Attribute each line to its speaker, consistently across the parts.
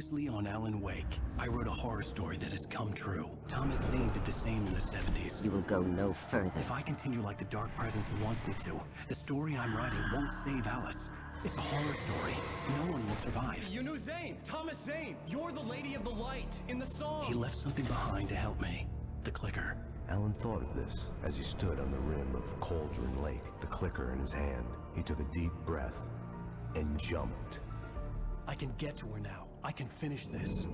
Speaker 1: Previously on Alan Wake, I wrote a horror story that has come true. Thomas Zane did the same in the 70s.
Speaker 2: You will go no further.
Speaker 1: If I continue like the Dark Presence wants me to, the story I'm writing won't save Alice. It's a horror story. No one will survive.
Speaker 3: You knew Zane! Thomas Zane! You're the Lady of the Light in the song!
Speaker 1: He left something behind to help me. The clicker.
Speaker 4: Alan thought of this as he stood on the rim of Cauldron Lake, the clicker in his hand. He took a deep breath and jumped.
Speaker 1: I can get to her now. I can finish this.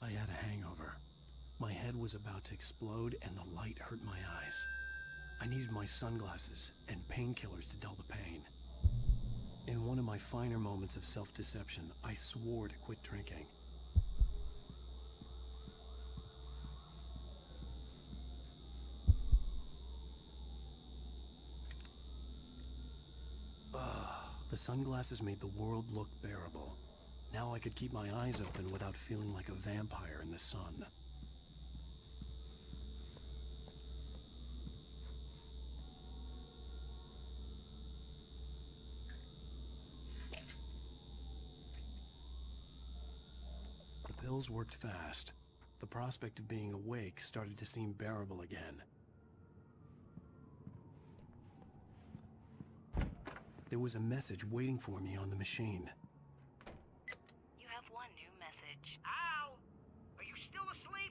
Speaker 1: I had a hangover. My head was about to explode and the light hurt my eyes. I needed my sunglasses and painkillers to dull the pain. In one of my finer moments of self-deception, I swore to quit drinking. The sunglasses made the world look bearable. Now I could keep my eyes open without feeling like a vampire in the sun. The pills worked fast. The prospect of being awake started to seem bearable again. There was a message waiting for me on the machine.
Speaker 5: You have one new message.
Speaker 6: Ow! Are you still asleep?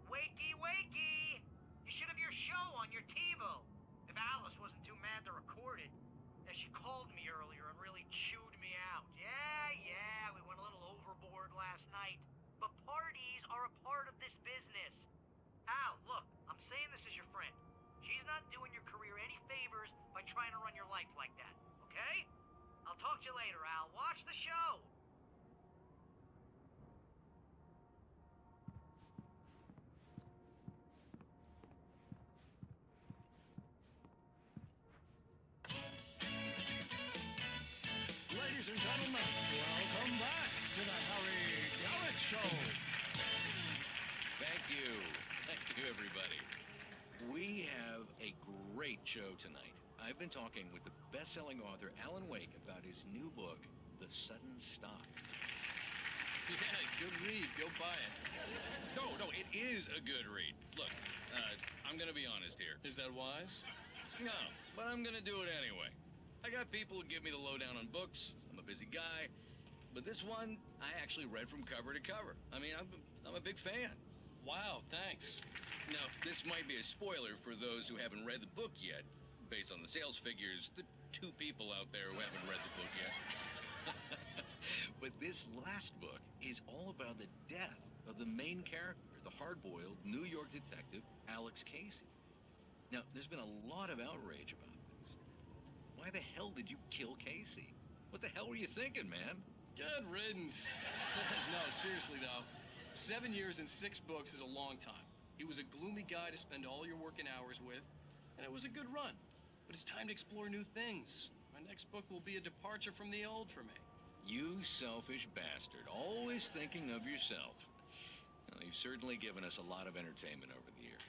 Speaker 6: Wakey, wakey! You should have your show on your TiVo. If Alice wasn't too mad to record it. She called me earlier and really chewed me out. Yeah, we went a little overboard last night. But parties are a part of this business. Al, look, I'm saying this as your friend. She's not doing your career any favors by trying to run your life like that, okay? I'll talk to you later, Al. Watch the show!
Speaker 7: Ladies and gentlemen, welcome back to the Harry Garrett Show.
Speaker 8: Thank you. Thank you, everybody. We have a great show tonight. I've been talking with the best-selling author Alan Wake about his new book, The Sudden Stop.
Speaker 9: Yeah, good read. Go buy it.
Speaker 8: No, it is a good read. Look, I'm gonna be honest here.
Speaker 9: Is that wise?
Speaker 8: No, but I'm gonna do it anyway. I got people who give me the lowdown on books. I'm a busy guy. But this one, I actually read from cover to cover. I mean, I'm a big fan.
Speaker 9: Wow, thanks.
Speaker 8: Now, this might be a spoiler for those who haven't read the book yet. Based on the sales figures, the 2 people out there who haven't read the book yet. But this last book is all about the death of the main character, the hard-boiled New York detective, Alex Casey. Now, there's been a lot of outrage about this. Why the hell did you kill Casey? What the hell were you thinking, man?
Speaker 9: Good riddance. No, seriously, though. 7 years and 6 books is a long time. He was a gloomy guy to spend all your working hours with, and it was a good run. But it's time to explore new things. My next book will be a departure from the old for me.
Speaker 8: You selfish bastard, always thinking of yourself. Well, you've certainly given us a lot of entertainment over the years.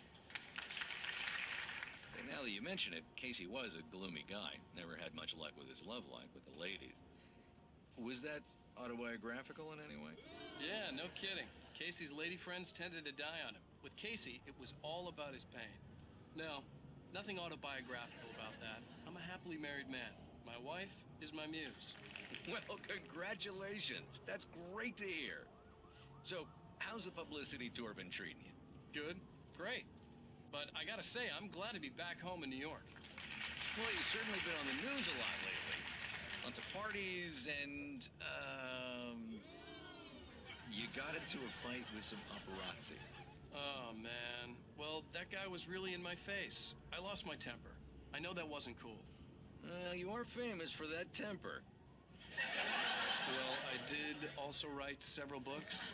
Speaker 8: And now that you mention it, Casey was a gloomy guy. Never had much luck with his love life with the ladies. Was that autobiographical in any way?
Speaker 9: Yeah, no kidding. Casey's lady friends tended to die on him. With Casey, it was all about his pain. No, nothing autobiographical about that. I'm a happily married man. My wife is my muse.
Speaker 8: Well, congratulations. That's great to hear. So, how's the publicity tour been treating you?
Speaker 9: Good, great. But I gotta say, I'm glad to be back home in New York.
Speaker 8: Well, you've certainly been on the news a lot lately. Lots of parties and, you got into a fight with some paparazzi.
Speaker 9: Oh, man. Well, that guy was really in my face. I lost my temper. I know that wasn't cool.
Speaker 8: You are famous for that temper.
Speaker 9: Well, I did also write several books.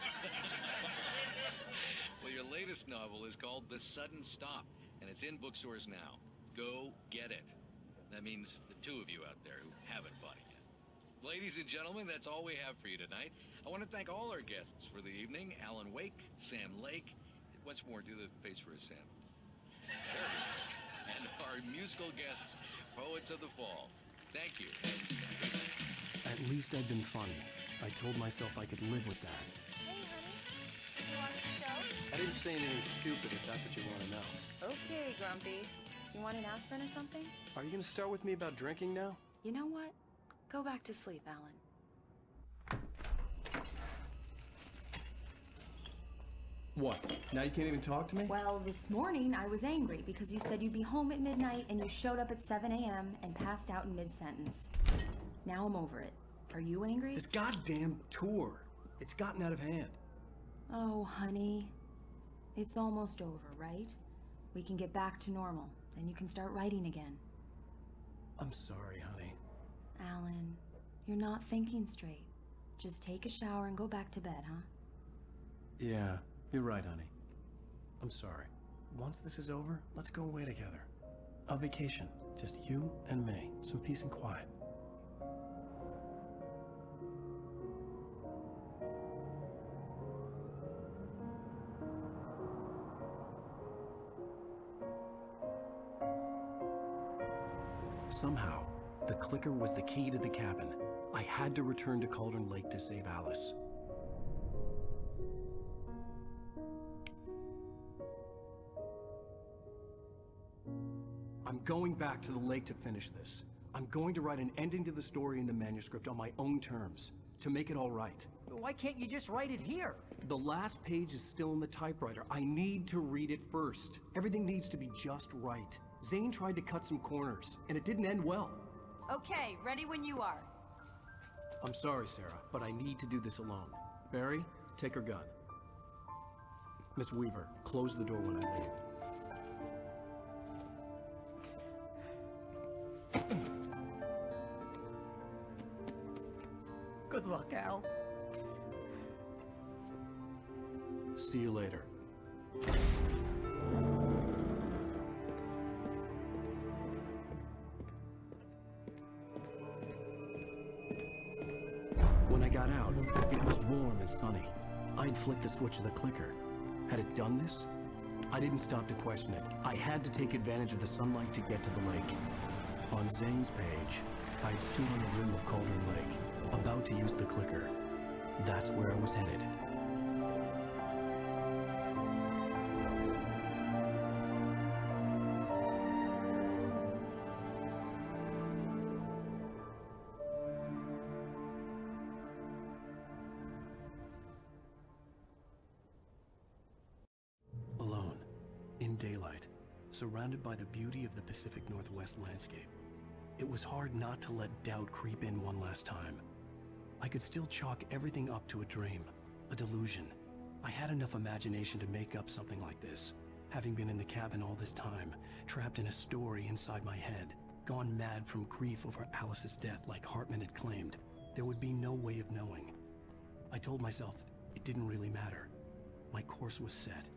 Speaker 8: Well, your latest novel is called The Sudden Stop, and it's in bookstores now. Go get it. That means the two of you out there who haven't bought it yet. Ladies and gentlemen, that's all we have for you tonight. I want to thank all our guests for the evening. Alan Wake, Sam Lake. Once more, do the face for a Sam. There we go. And our musical guests, Poets of the Fall. Thank you.
Speaker 1: At least I'd been funny. I told myself I could live with that.
Speaker 2: Hey, honey. Did you watch the show?
Speaker 1: I didn't say anything stupid if that's what you want to know.
Speaker 2: Okay, Grumpy. You want an aspirin or something?
Speaker 1: Are you going to start with me about drinking now?
Speaker 2: You know what? Go back to sleep, Alan.
Speaker 3: What? Now you can't even talk to me?
Speaker 2: Well, this morning I was angry because you said you'd be home at midnight and you showed up at 7 a.m. and passed out in mid-sentence. Now I'm over it. Are you angry?
Speaker 3: This goddamn tour. It's gotten out of hand.
Speaker 2: Oh, honey. It's almost over, right? We can get back to normal. Then you can start writing again.
Speaker 1: I'm sorry, honey.
Speaker 2: Alan, you're not thinking straight. Just take a shower and go back to bed, huh?
Speaker 1: Yeah, you're right, honey. I'm sorry. Once this is over, let's go away together. A vacation. Just you and me. Some peace and quiet. Somehow, the clicker was the key to the cabin. I had to return to Cauldron Lake to save Alice. I'm going back to the lake to finish this. I'm going to write an ending to the story in the manuscript on my own terms, to make it all right.
Speaker 6: Why can't you just write it here?
Speaker 1: The last page is still in the typewriter. I need to read it first. Everything needs to be just right. Zane tried to cut some corners, and it didn't end well.
Speaker 2: Okay, ready when you are.
Speaker 1: I'm sorry, Sarah, but I need to do this alone. Barry, take her gun. Miss Weaver, close the door when I leave.
Speaker 6: Good luck, Al.
Speaker 1: See you later. When I got out, it was warm and sunny. I'd flicked the switch of the clicker. Had it done this? I didn't stop to question it. I had to take advantage of the sunlight to get to the lake. On Zane's page, I'd stood on the rim of Cauldron Lake, about to use the clicker. That's where I was headed. Alone, in daylight, surrounded by the beauty of the Pacific Northwest landscape. It was hard not to let doubt creep in one last time. I could still chalk everything up to a dream, a delusion. I had enough imagination to make up something like this, having been in the cabin all this time, trapped in a story inside my head, gone mad from grief over Alice's death like Hartman had claimed. There would be no way of knowing. I told myself it didn't really matter. My course was set.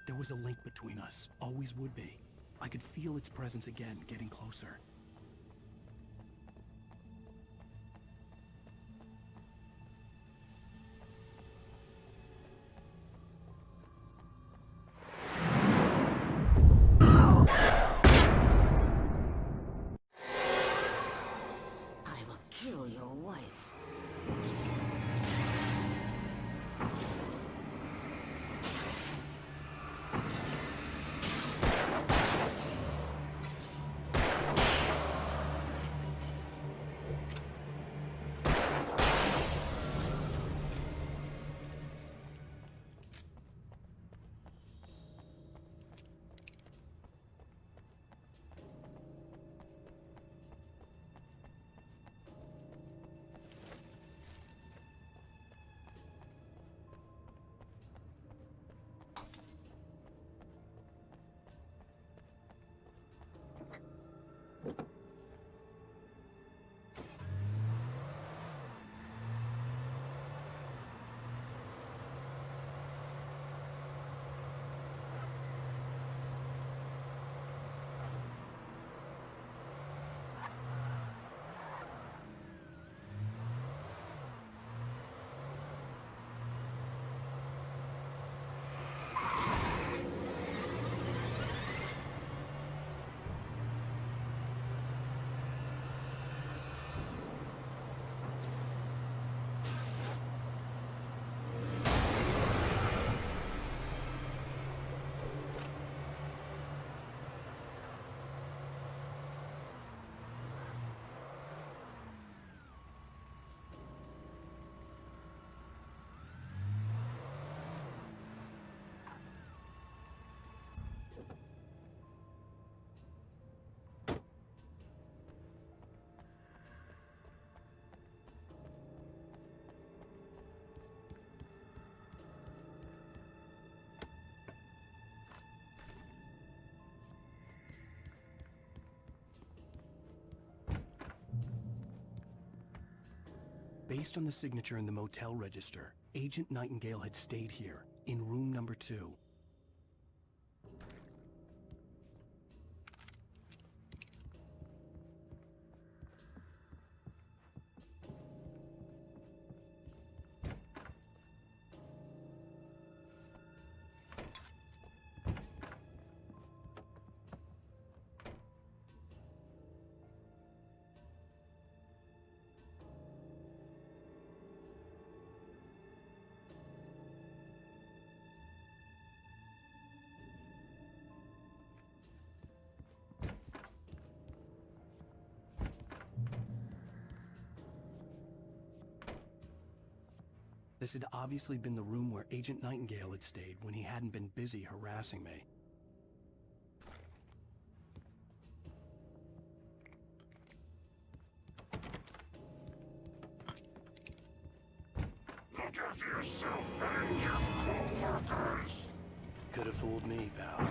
Speaker 1: There was a link between us, always would be. I could feel its presence again, getting closer.
Speaker 10: I will kill your wife.
Speaker 1: Based on the signature in the motel register, Agent Nightingale had stayed here, in room number 2. This had obviously been the room where Agent Nightingale had stayed when he hadn't been busy harassing me.
Speaker 7: Look after yourself and your co-workers.
Speaker 1: Could have fooled me, pal.